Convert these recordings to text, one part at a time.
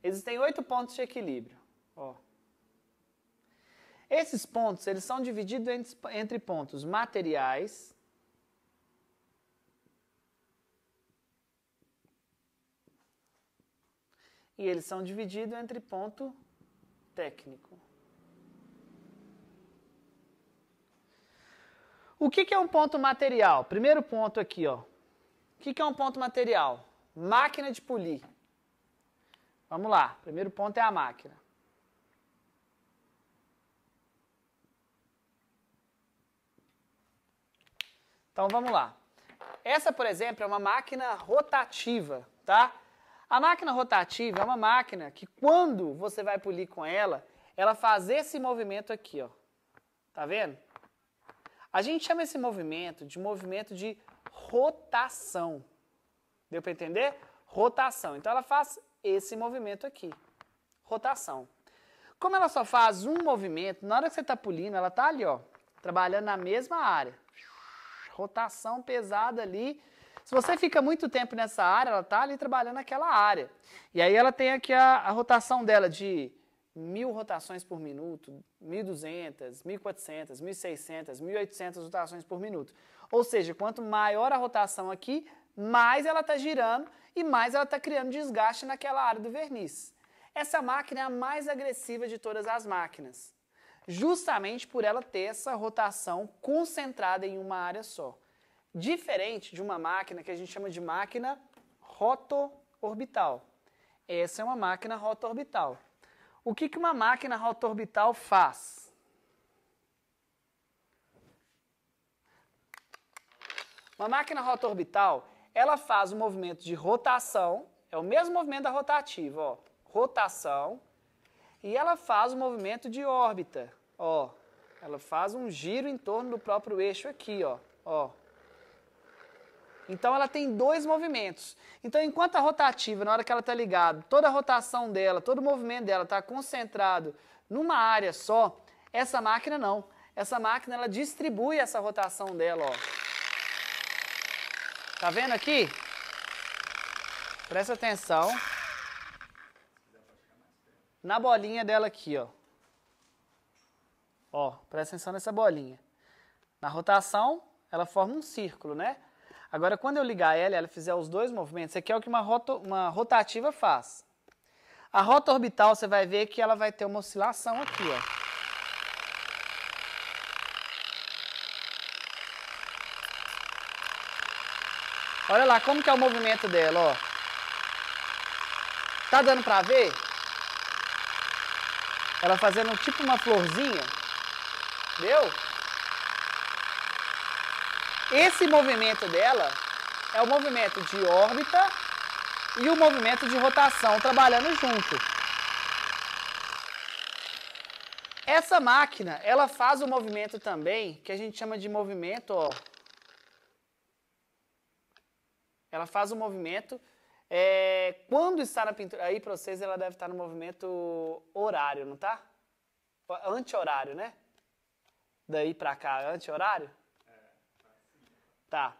Existem 8 pontos de equilíbrio. Ó. Esses pontos eles são divididos entre pontos materiais e eles são divididos entre ponto técnico. O que é um ponto material? Primeiro ponto aqui, ó. O que é um ponto material? Máquina de polir. Vamos lá. Primeiro ponto é a máquina. Então vamos lá. Essa, por exemplo, é uma máquina rotativa, tá? A máquina rotativa é uma máquina que quando você vai polir com ela, ela faz esse movimento aqui, ó. Tá vendo? A gente chama esse movimento de rotação. Deu para entender? Rotação. Então ela faz esse movimento aqui. Rotação. Como ela só faz um movimento, na hora que você está polindo, ela está ali, ó, trabalhando na mesma área. Rotação pesada ali. Se você fica muito tempo nessa área, ela está ali trabalhando naquela área. E aí ela tem aqui a rotação dela de 1000 rotações por minuto, 1200, 1400, 1600, 1800 rotações por minuto. Ou seja, quanto maior a rotação aqui, mais ela está girando e mais ela está criando desgaste naquela área do verniz. Essa máquina é a mais agressiva de todas as máquinas, justamente por ela ter essa rotação concentrada em uma área só. Diferente de uma máquina que a gente chama de máquina rotorbital. Essa é uma máquina rotorbital. O que uma máquina rotorbital faz? Uma máquina rotorbital, ela faz um movimento de rotação, é o mesmo movimento da rotativa, ó, rotação, e ela faz um movimento de órbita, ó, ela faz um giro em torno do próprio eixo aqui, ó. Então ela tem dois movimentos. Então enquanto a rotativa, na hora que ela está ligada, toda a rotação dela, todo o movimento dela está concentrado numa área só, essa máquina não. Essa máquina ela distribui essa rotação dela, ó. Tá vendo aqui? Presta atenção. Na bolinha dela aqui, ó. Ó, presta atenção nessa bolinha. Na rotação, ela forma um círculo, né? Agora, quando eu ligar ela e ela fizer os dois movimentos, isso aqui é o que uma rotativa faz. A rota orbital, você vai ver que ela vai ter uma oscilação aqui, ó. Olha lá como que é o movimento dela, ó. Tá dando pra ver? Ela fazendo tipo uma florzinha. Deu? Esse movimento dela é o movimento de órbita e o movimento de rotação trabalhando junto. Essa máquina, ela faz o movimento também, que a gente chama de movimento, ó. Ela faz o movimento, quando está na pintura, aí para vocês ela deve estar no movimento horário, não tá? Anti-horário, né? Daí para cá, anti-horário? Tá.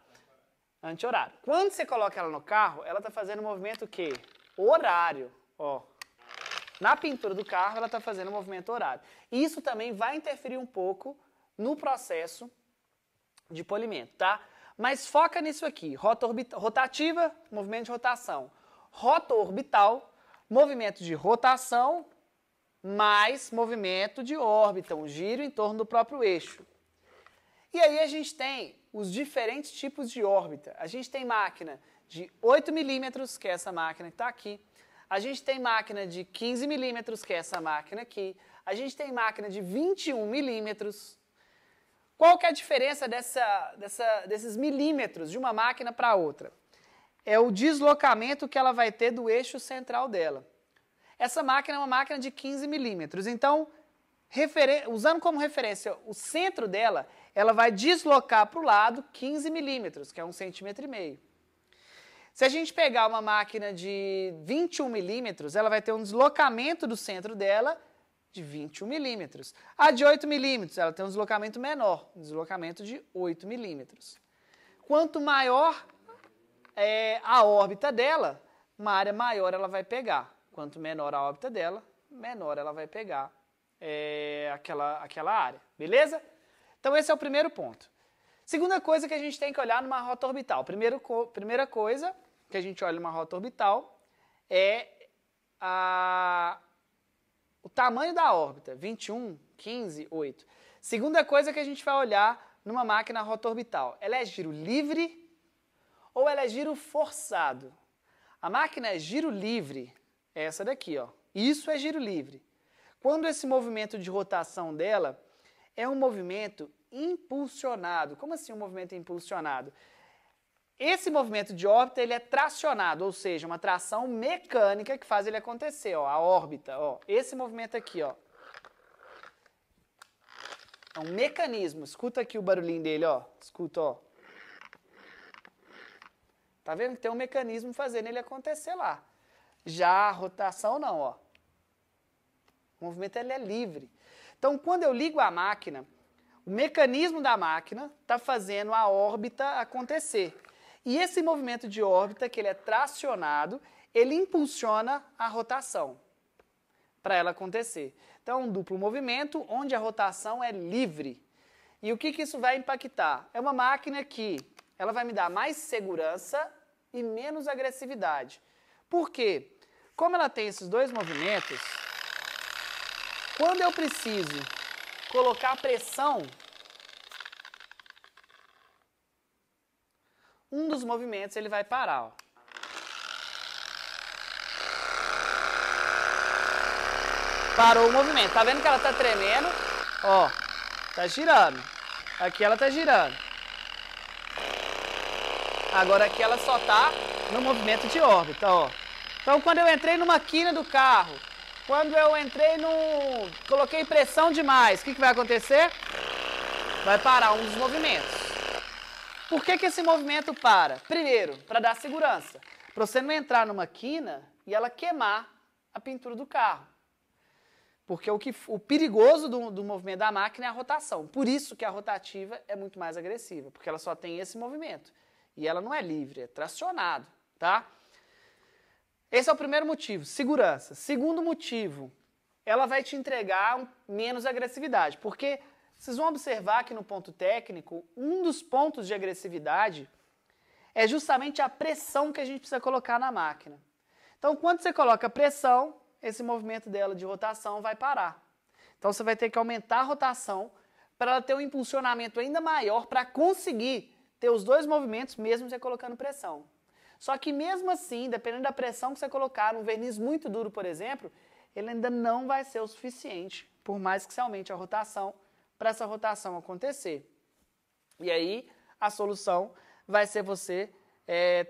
Anti-horário. Quando você coloca ela no carro, ela está fazendo o movimento o quê? Horário, ó. Na pintura do carro, ela está fazendo o movimento horário. Isso também vai interferir um pouco no processo de polimento, tá? Mas foca nisso aqui. Rotativa, movimento de rotação. Rota orbital, movimento de rotação, mais movimento de órbita, um giro em torno do próprio eixo. E aí a gente tem os diferentes tipos de órbita. A gente tem máquina de 8 milímetros, que é essa máquina que está aqui. A gente tem máquina de 15 milímetros, que é essa máquina aqui. A gente tem máquina de 21 milímetros. Qual que é a diferença desses milímetros de uma máquina para outra? É o deslocamento que ela vai ter do eixo central dela. Essa máquina é uma máquina de 15 milímetros. Então, usando como referência o centro dela, ela vai deslocar para o lado 15 milímetros, que é 1,5 cm. Se a gente pegar uma máquina de 21 milímetros, ela vai ter um deslocamento do centro dela de 21 milímetros. A de 8 milímetros, ela tem um deslocamento menor, um deslocamento de 8 milímetros. Quanto maior a órbita dela, uma área maior ela vai pegar. Quanto menor a órbita dela, menor ela vai pegar aquela área, beleza? Então esse é o primeiro ponto. Segunda coisa que a gente tem que olhar numa rota orbital. Primeira coisa que a gente olha numa rota orbital é o tamanho da órbita, 21, 15, 8. Segunda coisa que a gente vai olhar numa máquina rota orbital, ela é giro livre ou ela é giro forçado? A máquina é giro livre, é essa daqui, ó. Isso é giro livre. Quando esse movimento de rotação dela é um movimento impulsionado. Como assim um movimento impulsionado? Esse movimento de órbita ele é tracionado, ou seja, uma tração mecânica que faz ele acontecer, ó, a órbita, ó, esse movimento aqui, ó. É um mecanismo. Escuta aqui o barulhinho dele, ó. Escuta, ó. Tá vendo que tem um mecanismo fazendo ele acontecer lá. Já a rotação não, ó. O movimento ele é livre. Então, quando eu ligo a máquina, o mecanismo da máquina está fazendo a órbita acontecer. E esse movimento de órbita, que ele é tracionado, ele impulsiona a rotação para ela acontecer. Então, é um duplo movimento onde a rotação é livre. E o que isso vai impactar? É uma máquina que ela vai me dar mais segurança e menos agressividade. Por quê? Como ela tem esses dois movimentos, quando eu preciso colocar pressão, um dos movimentos ele vai parar, ó. Parou o movimento. Tá vendo que ela tá tremendo? Ó, tá girando. Aqui ela tá girando. Agora aqui ela só tá no movimento de órbita, ó. Então quando eu entrei numa quina do carro, quando eu entrei coloquei pressão demais, o que vai acontecer? Vai parar um dos movimentos. Por que esse movimento para? Primeiro, para dar segurança. Para você não entrar numa quina e ela queimar a pintura do carro. Porque o perigoso do movimento da máquina é a rotação. Por isso que a rotativa é muito mais agressiva, porque ela só tem esse movimento. E ela não é livre, é tracionado, tá? Esse é o primeiro motivo, segurança. Segundo motivo, ela vai te entregar menos agressividade, porque vocês vão observar que no ponto técnico, um dos pontos de agressividade é justamente a pressão que a gente precisa colocar na máquina. Então, quando você coloca pressão, esse movimento dela de rotação vai parar. Então, você vai ter que aumentar a rotação para ela ter um impulsionamento ainda maior para conseguir ter os dois movimentos mesmo você colocando pressão. Só que mesmo assim, dependendo da pressão que você colocar num verniz muito duro, por exemplo, ele ainda não vai ser o suficiente, por mais que você aumente a rotação, para essa rotação acontecer. E aí, a solução vai ser você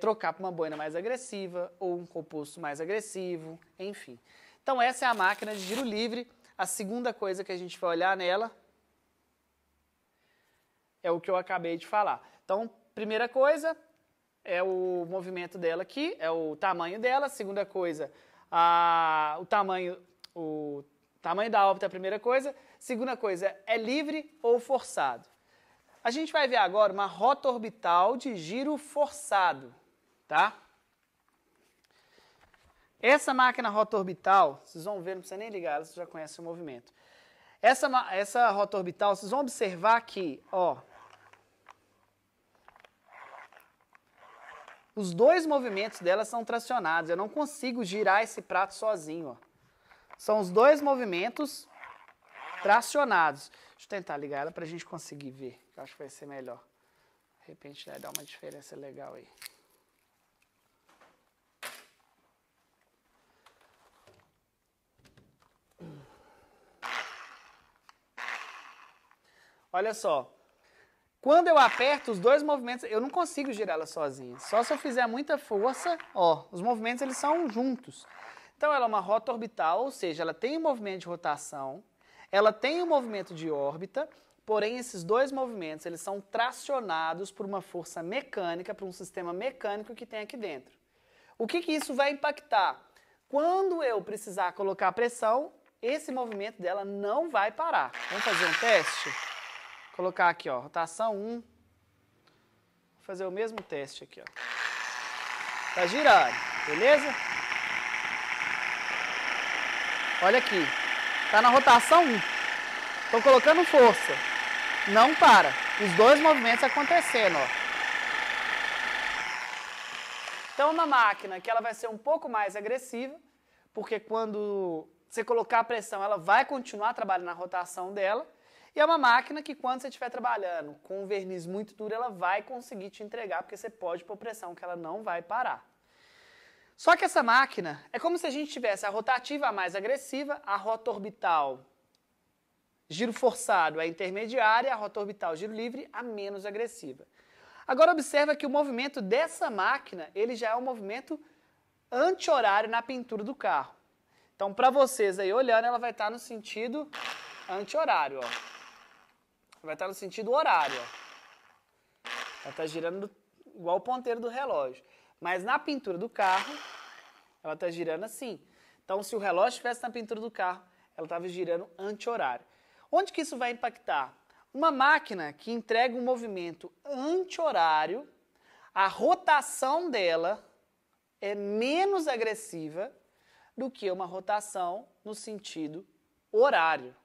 trocar para uma boina mais agressiva ou um composto mais agressivo, enfim. Então, essa é a máquina de giro livre. A segunda coisa que a gente vai olhar nela é o que eu acabei de falar. Então, primeira coisa é o movimento dela aqui, é o tamanho dela. Segunda coisa, o tamanho da órbita é a primeira coisa. Segunda coisa, é livre ou forçado? A gente vai ver agora uma rota orbital de giro forçado, tá? Essa máquina rota orbital, vocês vão ver, não precisa nem ligar, vocês já conhecem o movimento. Essa rota orbital, vocês vão observar que, ó, os dois movimentos dela são tracionados. Eu não consigo girar esse prato sozinho, ó. São os dois movimentos tracionados. Deixa eu tentar ligar ela para a gente conseguir ver. Eu acho que vai ser melhor. De repente vai dar uma diferença legal aí. Olha só. Quando eu aperto os dois movimentos, eu não consigo girar ela sozinha. Só se eu fizer muita força, ó, os movimentos eles são juntos. Então ela é uma rota orbital, ou seja, ela tem um movimento de rotação, ela tem um movimento de órbita, porém esses dois movimentos eles são tracionados por uma força mecânica, por um sistema mecânico que tem aqui dentro. O que isso vai impactar? Quando eu precisar colocar pressão, esse movimento dela não vai parar. Vamos fazer um teste? Colocar aqui, ó, rotação 1. Vou fazer o mesmo teste aqui, ó. Tá girando, beleza? Olha aqui. Está na rotação 1. Estou colocando força. Não para. Os dois movimentos acontecendo, ó. Então, uma máquina que ela vai ser um pouco mais agressiva, porque quando você colocar a pressão, ela vai continuar trabalhando na rotação dela. E é uma máquina que quando você estiver trabalhando com um verniz muito duro, ela vai conseguir te entregar, porque você pode pôr pressão que ela não vai parar. Só que essa máquina é como se a gente tivesse a rotativa a mais agressiva, a rota orbital giro forçado a intermediária, a rota orbital giro livre a menos agressiva. Agora observa que o movimento dessa máquina, ele já é um movimento anti-horário na pintura do carro. Então, para vocês aí olhando, ela vai estar no sentido anti-horário, ó. Vai estar no sentido horário, ó. Ela está girando igual o ponteiro do relógio. Mas na pintura do carro, ela está girando assim. Então, se o relógio estivesse na pintura do carro, ela estava girando anti-horário. Onde que isso vai impactar? Uma máquina que entrega um movimento anti-horário, a rotação dela é menos agressiva do que uma rotação no sentido horário.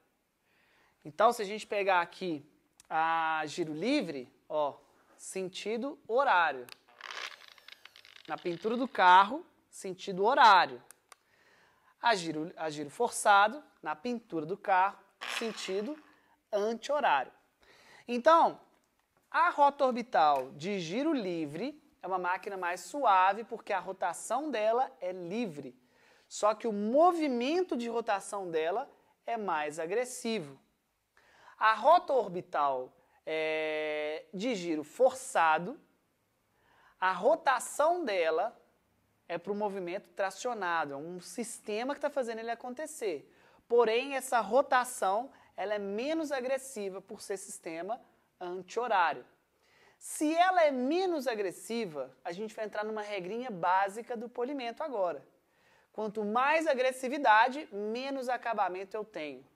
Então, se a gente pegar aqui a giro livre, ó, sentido horário. Na pintura do carro, sentido horário. A giro forçado, na pintura do carro, sentido anti-horário. Então, a rota orbital de giro livre é uma máquina mais suave porque a rotação dela é livre. Só que o movimento de rotação dela é mais agressivo. A rota orbital de giro forçado, a rotação dela é para o movimento tracionado, é um sistema que está fazendo ele acontecer. Porém, essa rotação ela é menos agressiva por ser sistema anti-horário. Se ela é menos agressiva, a gente vai entrar numa regrinha básica do polimento agora. Quanto mais agressividade, menos acabamento eu tenho.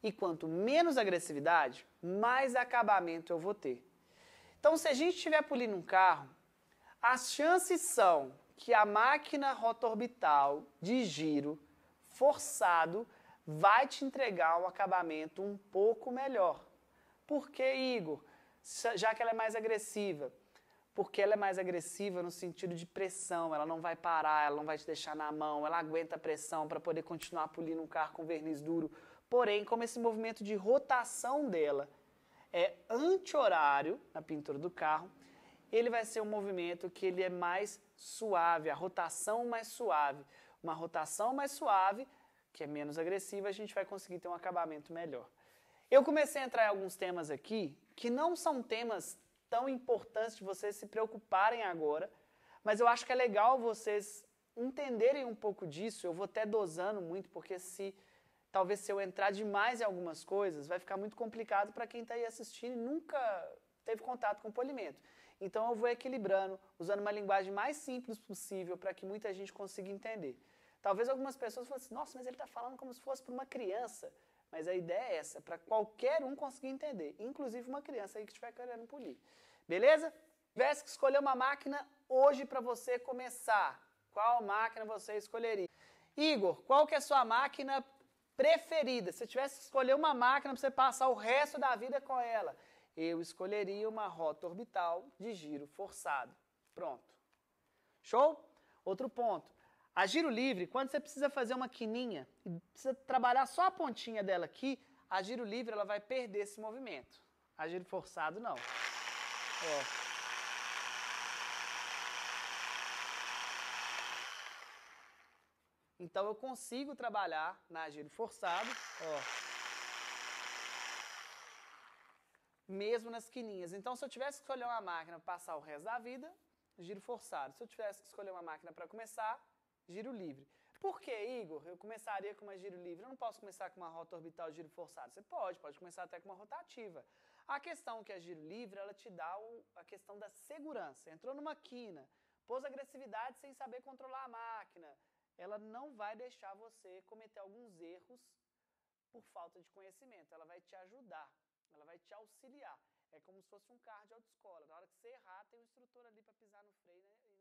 E quanto menos agressividade, mais acabamento eu vou ter. Então, se a gente estiver polindo um carro, as chances são que a máquina rotorbital de giro forçado vai te entregar um acabamento um pouco melhor. Por que, Igor? Já que ela é mais agressiva. Porque ela é mais agressiva no sentido de pressão, ela não vai parar, ela não vai te deixar na mão, ela aguenta a pressão para poder continuar polindo um carro com verniz duro. Porém, como esse movimento de rotação dela é anti-horário na pintura do carro, ele vai ser um movimento que ele é mais suave, a rotação mais suave. Uma rotação mais suave, que é menos agressiva, a gente vai conseguir ter um acabamento melhor. Eu comecei a entrar em alguns temas aqui que não são temas tão importantes de vocês se preocuparem agora, mas eu acho que é legal vocês entenderem um pouco disso. Eu vou até dosando muito, porque talvez se eu entrar demais em algumas coisas, vai ficar muito complicado para quem está aí assistindo e nunca teve contato com polimento. Então eu vou equilibrando, usando uma linguagem mais simples possível para que muita gente consiga entender. Talvez algumas pessoas falem assim, nossa, mas ele está falando como se fosse para uma criança. Mas a ideia é essa, para qualquer um conseguir entender, inclusive uma criança aí que estiver querendo polir. Beleza? Se tivesse que escolher uma máquina hoje para você começar, qual máquina você escolheria? Igor, qual que é a sua máquina preferida? Se tivesse que escolher uma máquina para você passar o resto da vida com ela, eu escolheria uma rota orbital de giro forçado. Pronto. Show? Outro ponto. A giro livre, quando você precisa fazer uma quininha, precisa trabalhar só a pontinha dela aqui, a giro livre ela vai perder esse movimento. A giro forçado não. Ó. Então eu consigo trabalhar na giro forçado, ó, mesmo nas quininhas. Então se eu tivesse que escolher uma máquina para passar o resto da vida, giro forçado. Se eu tivesse que escolher uma máquina para começar, giro livre. Por que, Igor? Eu começaria com uma giro livre. Eu não posso começar com uma rota orbital giro forçado. Você pode começar até com uma rotativa. A questão que a giro livre, ela te dá a questão da segurança. Entrou numa quina, pôs agressividade sem saber controlar a máquina. Ela não vai deixar você cometer alguns erros por falta de conhecimento. Ela vai te ajudar, ela vai te auxiliar. É como se fosse um carro de autoescola. Na hora que você errar, tem um instrutor ali para pisar no freio, né?